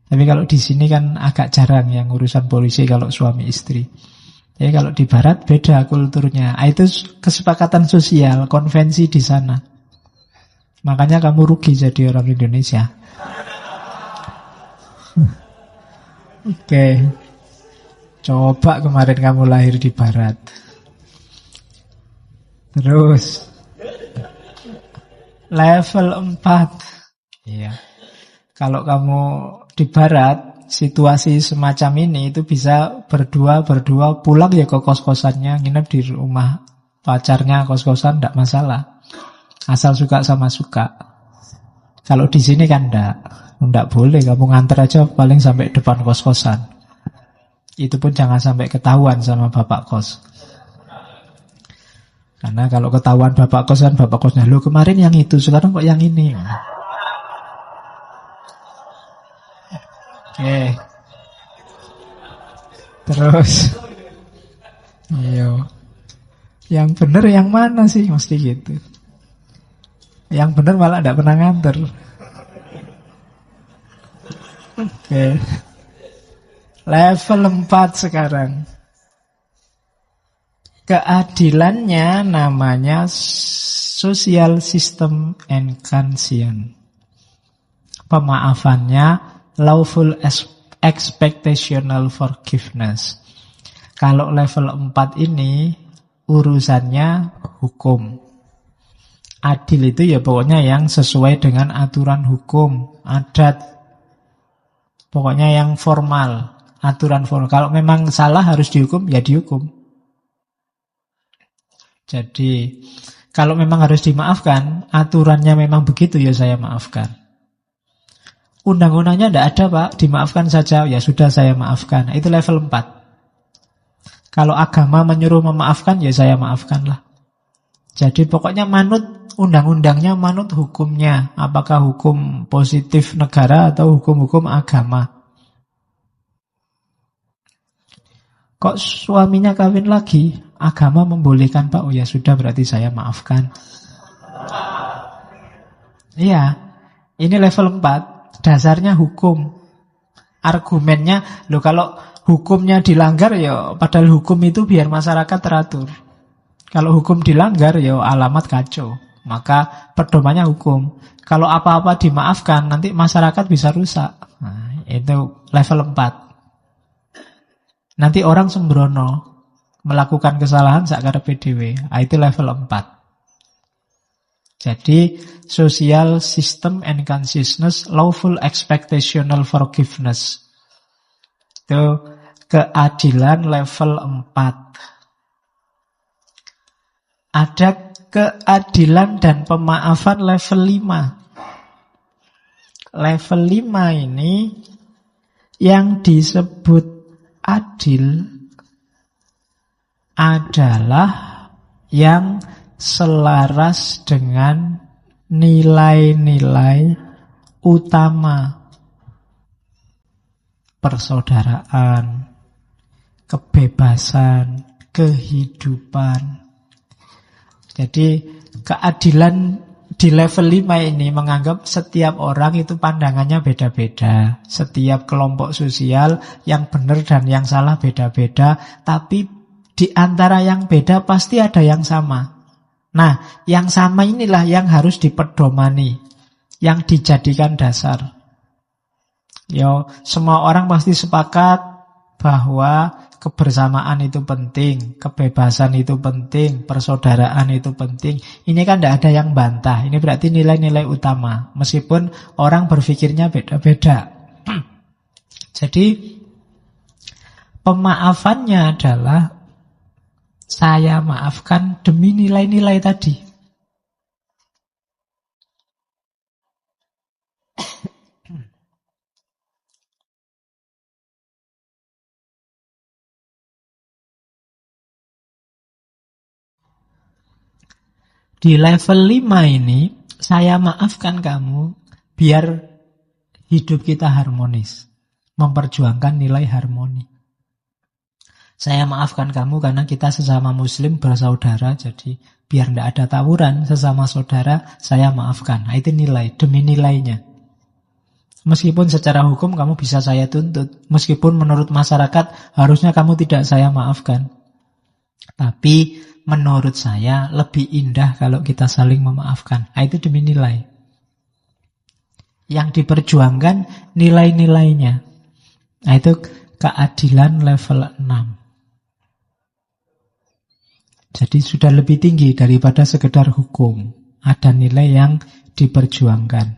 Tapi kalau di sini kan agak jarang yang urusan polisi kalau suami istri. Jadi kalau di barat beda kulturnya. Itu kesepakatan sosial, konvensi di sana. Makanya kamu rugi jadi orang Indonesia. Oke. Coba kemarin kamu lahir di barat. Terus level 4. Iya. Kalau kamu di barat, situasi semacam ini itu bisa berdua pulang ya ke kos-kosannya, nginep di rumah pacarnya, kos-kosan tidak masalah. Asal suka sama suka. Kalau di sini kan enggak boleh, kamu nganter aja paling sampai depan kos-kosan. Itu pun jangan sampai ketahuan sama bapak kos. Karena kalau ketahuan bapak kos kan bapak kosnya, "Loh kemarin yang itu, sekarang kok yang ini?" Oke. Terus iya. Yang benar yang mana sih, mesti gitu. Yang benar malah tidak pernah nganter. Oke. Level 4 sekarang. Keadilannya namanya social system and conscience. Pemaafannya lawful expectational forgiveness. Kalau level 4 ini urusannya hukum. Adil itu ya pokoknya yang sesuai dengan aturan hukum, adat. Pokoknya yang formal, aturan formal. Kalau memang salah harus dihukum, ya dihukum. Jadi, kalau memang harus dimaafkan, aturannya memang begitu, ya saya maafkan. Undang-undangnya tidak ada Pak, dimaafkan saja, ya sudah saya maafkan. Itu level 4. Kalau agama menyuruh memaafkan, ya saya maafkanlah. Jadi pokoknya manut undang-undangnya, manut hukumnya. Apakah hukum positif negara atau hukum-hukum agama. Kok suaminya kawin lagi, agama membolehkan Pak, oh ya sudah berarti saya maafkan. Iya, ini level 4, dasarnya hukum. Argumennya, loh kalau hukumnya dilanggar ya padahal hukum itu biar masyarakat teratur. Kalau hukum dilanggar ya alamat kacau. Maka pedomannya hukum. Kalau apa-apa dimaafkan nanti masyarakat bisa rusak. Nah, itu level 4. Nanti orang sembrono melakukan kesalahan sakkarepe dhewe. Itu level 4. Jadi social system and consciousness, lawful expectational forgiveness. Itu keadilan level 4. Ada keadilan dan pemaafan level 5. Level 5 ini yang disebut adil adalah yang selaras dengan nilai-nilai utama persaudaraan, kebebasan, kehidupan. Jadi keadilan di level 5 ini menganggap setiap orang itu pandangannya beda-beda. Setiap kelompok sosial yang benar dan yang salah beda-beda. Tapi di antara yang beda pasti ada yang sama. Nah, yang sama inilah yang harus dipedomani, yang dijadikan dasar. Semua orang pasti sepakat bahwa kebersamaan itu penting, kebebasan itu penting, persaudaraan itu penting. Ini kan tidak ada yang bantah. Ini berarti nilai-nilai utama. Meskipun orang berpikirnya beda-beda. Jadi pemaafannya adalah saya maafkan demi nilai-nilai tadi. Di level 5 ini, saya maafkan kamu biar hidup kita harmonis. Memperjuangkan nilai harmoni. Saya maafkan kamu karena kita sesama muslim bersaudara, jadi biar tidak ada tawuran sesama saudara, saya maafkan. Nah, itu nilai, demi nilainya. Meskipun secara hukum kamu bisa saya tuntut, meskipun menurut masyarakat harusnya kamu tidak saya maafkan. Tapi menurut saya lebih indah kalau kita saling memaafkan. Nah, itu demi nilai. Yang diperjuangkan nilai-nilainya. Nah, itu keadilan level 6. Jadi sudah lebih tinggi daripada sekedar hukum. Ada nilai yang diperjuangkan.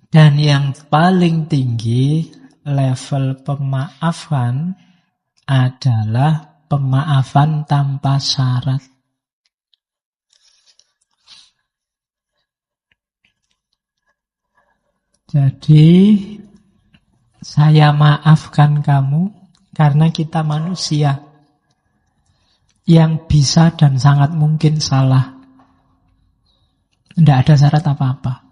Dan yang paling tinggi level pemaafan adalah pemaafan tanpa syarat. Jadi saya maafkan kamu karena kita manusia yang bisa dan sangat mungkin salah. Tidak ada syarat apa-apa.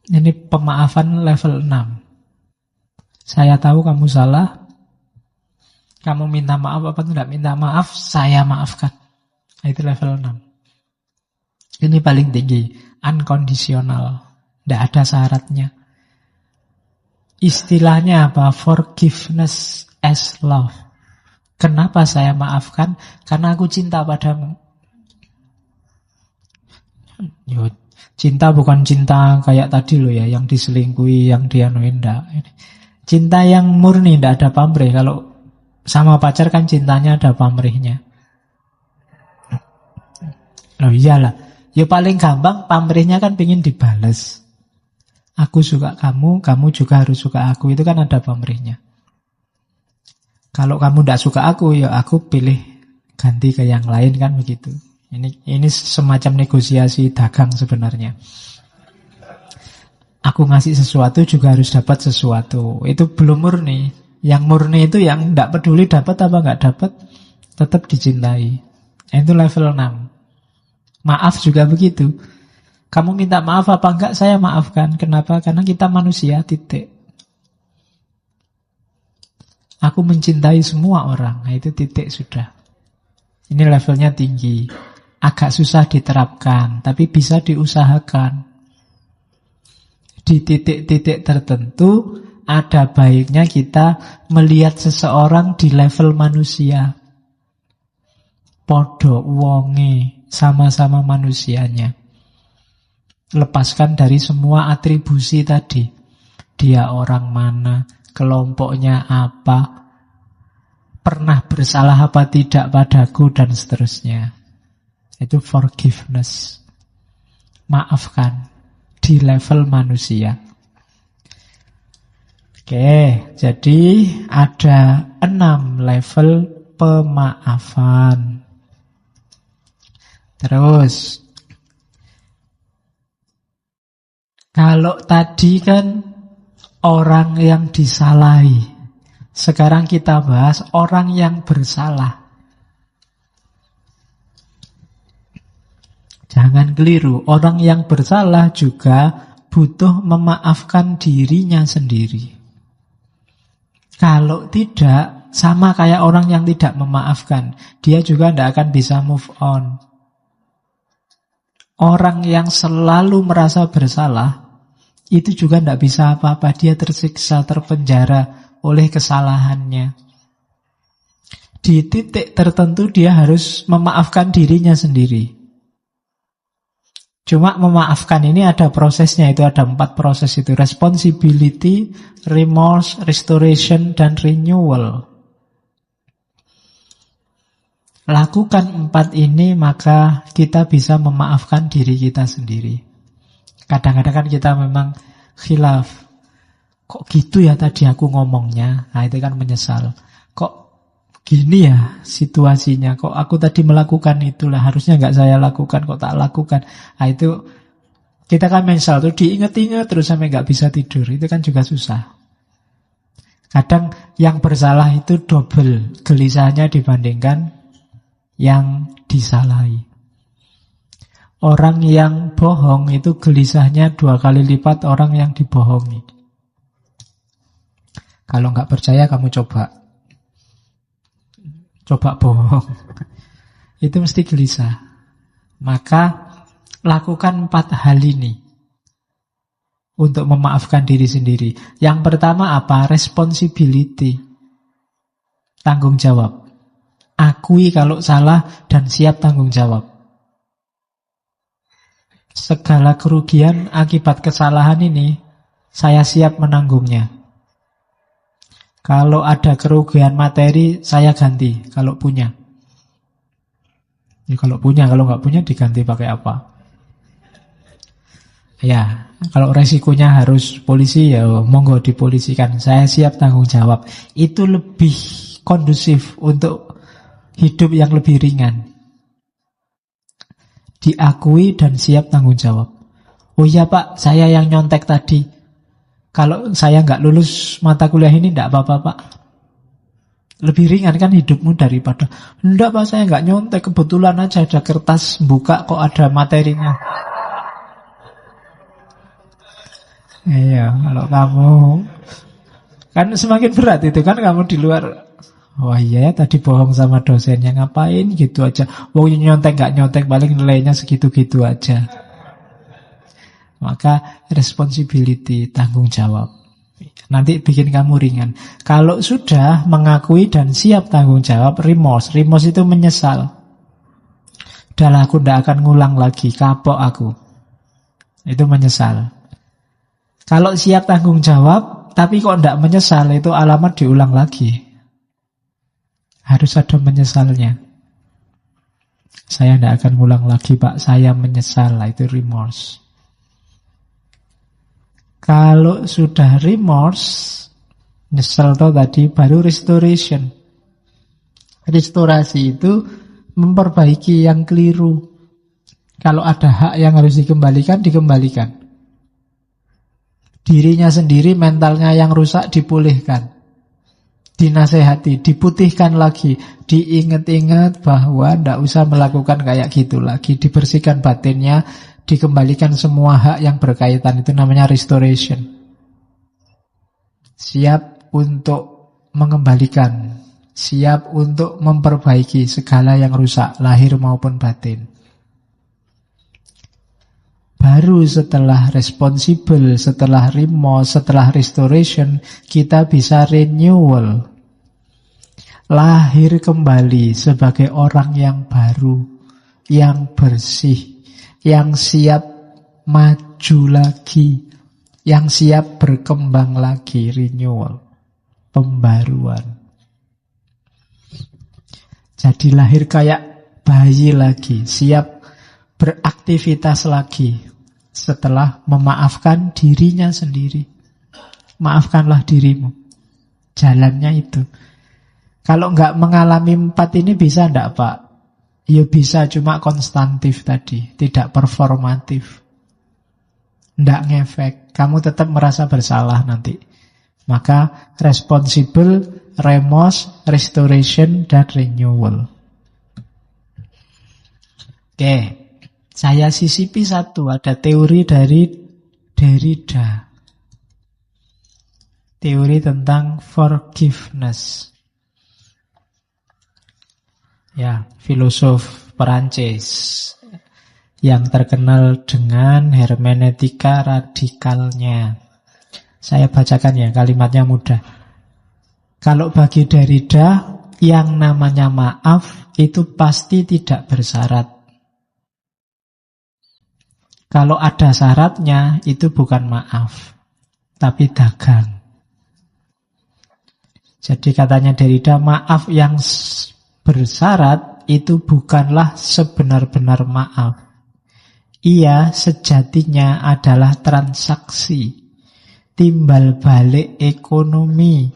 Ini pemaafan level 6. Saya tahu kamu salah. Kamu minta maaf apa tidak minta maaf, saya maafkan. Itu level 6. Ini paling tinggi. Unconditional. Tidak ada syaratnya. Istilahnya apa? Forgiveness as love. Kenapa saya maafkan? Karena aku cinta padamu. Cinta bukan cinta kayak tadi loh ya, yang diselingkuhi, yang dianuin, enggak. Cinta yang murni, tidak ada pamrih. Kalau sama pacar kan cintanya ada pamrihnya. Loh iyalah. Ya paling gampang pamrihnya kan pengen dibales. Aku suka kamu, kamu juga harus suka aku. Itu kan ada pamrihnya. Kalau kamu tidak suka aku, ya aku pilih ganti ke yang lain, kan begitu. Ini semacam negosiasi dagang sebenarnya. Aku ngasih sesuatu juga harus dapat sesuatu. Itu belum murni. Yang murni itu yang tidak peduli dapat apa nggak dapat, tetap dicintai. Itu level 6. Maaf juga begitu. Kamu minta maaf apa enggak, saya maafkan. Kenapa? Karena kita manusia, titik. Aku mencintai semua orang. Nah, itu titik sudah. Ini levelnya tinggi. Agak susah diterapkan, tapi bisa diusahakan. Di titik-titik tertentu, ada baiknya kita melihat seseorang di level manusia. Podo wonge, sama-sama manusianya. Lepaskan dari semua atribusi tadi. Dia orang mana, kelompoknya apa, pernah bersalah apa tidak padaku, dan seterusnya. Itu forgiveness. Maafkan di level manusia. Oke, jadi ada 6 level pemaafan. Terus, kalau tadi kan orang yang disalahi, sekarang kita bahas orang yang bersalah. Jangan keliru, orang yang bersalah juga butuh memaafkan dirinya sendiri. Kalau tidak, sama kayak orang yang tidak memaafkan, dia juga tidak akan bisa move on. Orang yang selalu merasa bersalah, itu juga tidak bisa apa-apa. Dia tersiksa, terpenjara oleh kesalahannya. Di titik tertentu dia harus memaafkan dirinya sendiri. Cuma memaafkan ini ada prosesnya, itu ada 4 proses itu. Responsibility, remorse, restoration, dan renewal. Lakukan 4 ini maka kita bisa memaafkan diri kita sendiri. Kadang-kadang kan kita memang khilaf. Kok gitu ya tadi aku ngomongnya? Nah itu kan menyesal. Kok gini ya situasinya, kok aku tadi melakukan itulah, harusnya nggak saya lakukan, kok tak lakukan. Nah itu kita kan menyesal tuh, diingat-ingat terus sampai nggak bisa tidur. Itu kan juga susah. Kadang yang bersalah itu double gelisahnya dibandingkan yang disalahi. Orang yang bohong itu gelisahnya 2 kali lipat orang yang dibohongi. Kalau nggak percaya kamu coba bohong. Itu mesti gelisah. Maka lakukan 4 hal ini untuk memaafkan diri sendiri. Yang pertama apa? Responsibility. Tanggung jawab. Akui kalau salah dan siap tanggung jawab. Segala kerugian akibat kesalahan ini saya siap menanggungnya. Kalau ada kerugian materi, saya ganti kalau punya. Ya, kalau punya, kalau nggak punya diganti pakai apa? Ya, kalau resikonya harus polisi, ya monggo dipolisikan. Saya siap tanggung jawab. Itu lebih kondusif untuk hidup yang lebih ringan. Diakui dan siap tanggung jawab. Oh iya Pak, saya yang nyontek tadi. Kalau saya nggak lulus mata kuliah ini nggak apa-apa Pak. Lebih ringan kan hidupmu daripada enggak Pak, saya nggak nyontek, kebetulan aja ada kertas buka kok ada materinya. Iya, kalau kamu kan semakin berat itu kan, kamu di luar. Wah iya ya tadi bohong sama dosennya, ngapain gitu aja. Wah nyontek nggak nyontek, paling nilainya segitu-gitu aja. Maka responsibility, tanggung jawab. Nanti bikin kamu ringan. Kalau sudah mengakui dan siap tanggung jawab, remorse. Remorse itu menyesal. Udahlah aku tidak akan ngulang lagi, kapok aku. Itu menyesal. Kalau siap tanggung jawab, tapi kok tidak menyesal, itu alamat diulang lagi. Harus ada menyesalnya. Saya tidak akan ngulang lagi Pak, saya menyesal. Itu remorse. Kalau sudah remorse, nyesel tadi, baru restoration. Restorasi itu memperbaiki yang keliru. Kalau ada hak yang harus dikembalikan, dikembalikan. Dirinya sendiri, mentalnya yang rusak dipulihkan. Dinasehati, diputihkan lagi, diingat-ingat bahwa tidak usah melakukan kayak gitu lagi, dibersihkan batinnya, dikembalikan semua hak yang berkaitan. Itu namanya restoration. Siap untuk mengembalikan, siap untuk memperbaiki segala yang rusak, lahir maupun batin. Baru setelah responsible, setelah remorse, setelah restoration, kita bisa renewal. Lahir kembali sebagai orang yang baru, yang bersih, yang siap maju lagi, yang siap berkembang lagi, renewal, pembaruan. Jadi lahir kayak bayi lagi, siap beraktivitas lagi setelah memaafkan dirinya sendiri. Maafkanlah dirimu. Jalannya itu. Kalau nggak mengalami 4 ini bisa enggak, Pak? Ya bisa, cuma konstantif tadi, tidak performatif. Enggak ngefek, kamu tetap merasa bersalah nanti. Maka responsible, remorse, restoration, dan renewal. Oke, saya sisipi satu, ada teori dari Derrida. Teori tentang forgiveness. Ya, filosof Perancis yang terkenal dengan hermeneutika radikalnya. Saya bacakan ya, kalimatnya mudah. Kalau bagi Derrida, yang namanya maaf itu pasti tidak bersyarat. Kalau ada syaratnya, itu bukan maaf, tapi dagang. Jadi katanya Derrida, maaf yang bersyarat itu bukanlah sebenar-benar maaf. Ia sejatinya adalah transaksi, timbal balik ekonomi,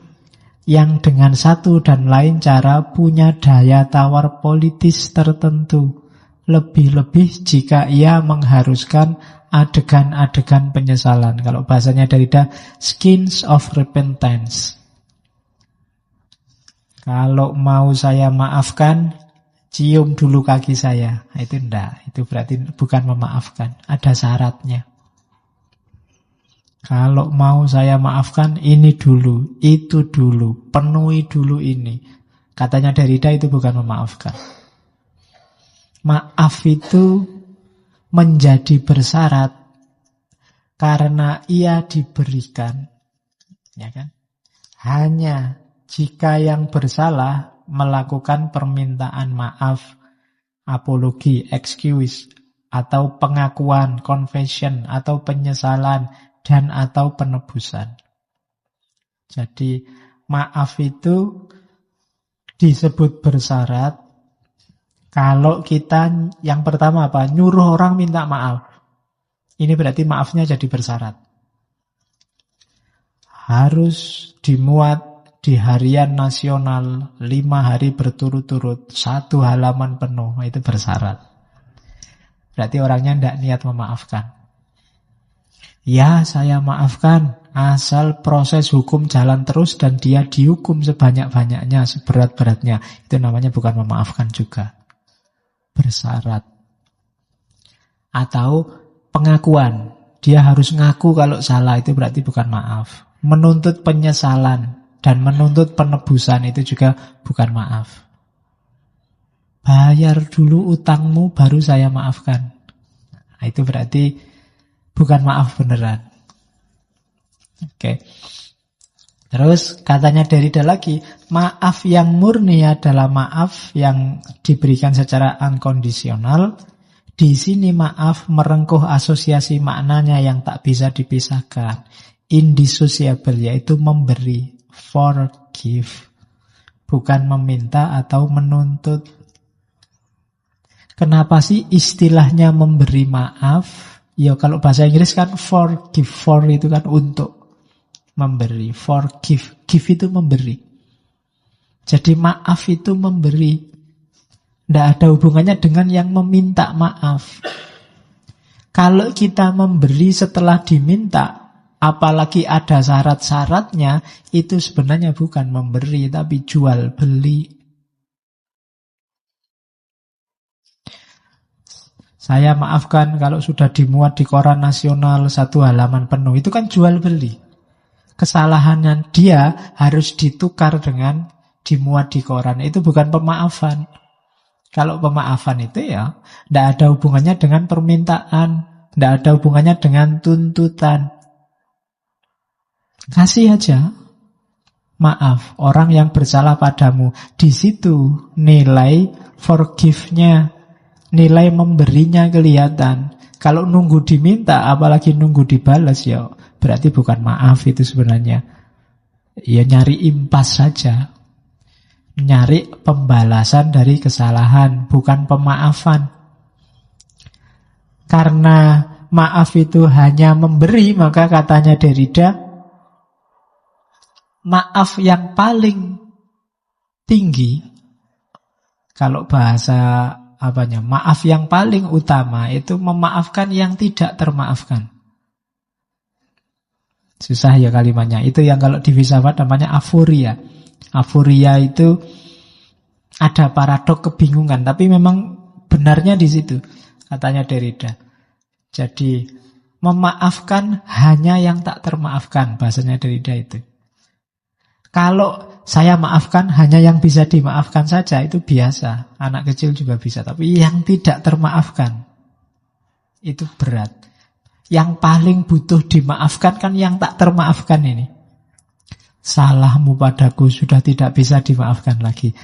yang dengan satu dan lain cara punya daya tawar politis tertentu. Lebih-lebih jika ia mengharuskan adegan-adegan penyesalan. Kalau bahasanya Derrida, skins of repentance. Kalau mau saya maafkan, cium dulu kaki saya. Itu enggak, itu berarti bukan memaafkan, ada syaratnya. Kalau mau saya maafkan, ini dulu, itu dulu, penuhi dulu ini. Katanya Derrida itu bukan memaafkan. Maaf itu menjadi bersyarat karena ia diberikan, ya kan? Hanya jika yang bersalah melakukan permintaan maaf, apologi, excuse, atau pengakuan, confession, atau penyesalan, dan atau penebusan. Jadi maaf itu disebut bersyarat kalau kita yang pertama apa? Nyuruh orang minta maaf. Ini berarti maafnya jadi bersyarat. Harus dimuat di harian nasional 5 hari berturut-turut, 1 halaman penuh, itu bersyarat. Berarti orangnya tidak niat memaafkan. Ya, saya maafkan, asal proses hukum jalan terus dan dia dihukum sebanyak-banyaknya, seberat-beratnya. Itu namanya bukan memaafkan juga. Bersyarat. Atau pengakuan. Dia harus ngaku kalau salah, itu berarti bukan maaf. Menuntut penyesalan dan menuntut penebusan itu juga bukan maaf. Bayar dulu utangmu baru saya maafkan. Nah, itu berarti bukan maaf beneran. Oke. Terus katanya Derrida lagi, maaf yang murni adalah maaf yang diberikan secara unconditional. Di sini maaf merengkuh asosiasi maknanya yang tak bisa dipisahkan. Indissociable, yaitu memberi, forgive, bukan meminta atau menuntut. Kenapa sih istilahnya memberi maaf? Ya kalau bahasa Inggris kan forgive, for itu kan untuk, memberi, forgive, give itu memberi. Jadi maaf itu memberi. Tidak ada hubungannya dengan yang meminta maaf. Kalau kita memberi setelah diminta, apalagi ada syarat-syaratnya, itu sebenarnya bukan memberi, tapi jual beli. Saya maafkan kalau sudah dimuat di koran nasional 1 halaman penuh. Itu kan jual beli. Kesalahannya dia harus ditukar dengan dimuat di koran. Itu bukan pemaafan. Kalau pemaafan itu ya tidak ada hubungannya dengan permintaan, tidak ada hubungannya dengan tuntutan. Kasih aja maaf orang yang bersalah padamu. Di situ nilai forgive-nya, nilai memberinya kelihatan. Kalau nunggu diminta, apalagi nunggu dibalas, ya berarti bukan maaf itu sebenarnya. Ya nyari impas saja. Nyari pembalasan dari kesalahan, bukan pemaafan. Karena maaf itu hanya memberi, maka katanya Derrida, maaf yang paling tinggi, kalau bahasa maaf yang paling utama itu memaafkan yang tidak termaafkan. Susah ya kalimatnya. Itu yang kalau di filsafat namanya aforia. Aforia itu ada paradok kebingungan, tapi memang benarnya di situ, katanya Derrida. Jadi memaafkan hanya yang tak termaafkan, bahasanya Derrida itu. Kalau saya maafkan hanya yang bisa dimaafkan saja, itu biasa. Anak kecil juga bisa. Tapi yang tidak termaafkan, itu berat. Yang paling butuh dimaafkan kan yang tak termaafkan ini. Salahmu padaku sudah tidak bisa dimaafkan lagi.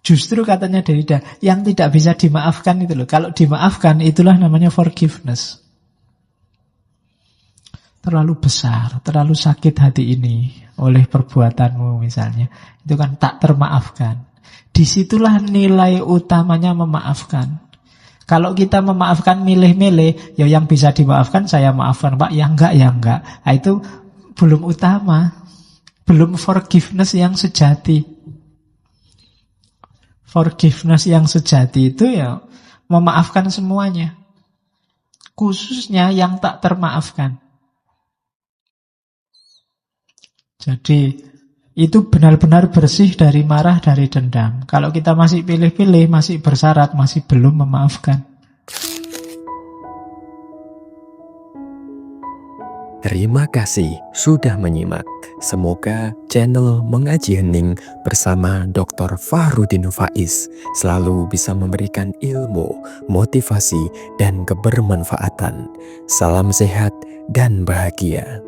Justru katanya Derrida, yang tidak bisa dimaafkan itu loh. Kalau dimaafkan, itulah namanya forgiveness. Terlalu besar, terlalu sakit hati ini oleh perbuatanmu misalnya. Itu kan tak termaafkan. Disitulah nilai utamanya memaafkan. Kalau kita memaafkan milih-milih, ya yang bisa dimaafkan saya maafkan Pak, ya enggak. Nah, itu belum utama. Belum forgiveness yang sejati. Forgiveness yang sejati itu ya memaafkan semuanya. Khususnya yang tak termaafkan. Jadi itu benar-benar bersih dari marah, dari dendam. Kalau kita masih pilih-pilih, masih bersyarat, masih belum memaafkan. Terima kasih sudah menyimak. Semoga channel Mengaji Hening bersama Dr. Fahruddin Faiz selalu bisa memberikan ilmu, motivasi, dan kebermanfaatan. Salam sehat dan bahagia.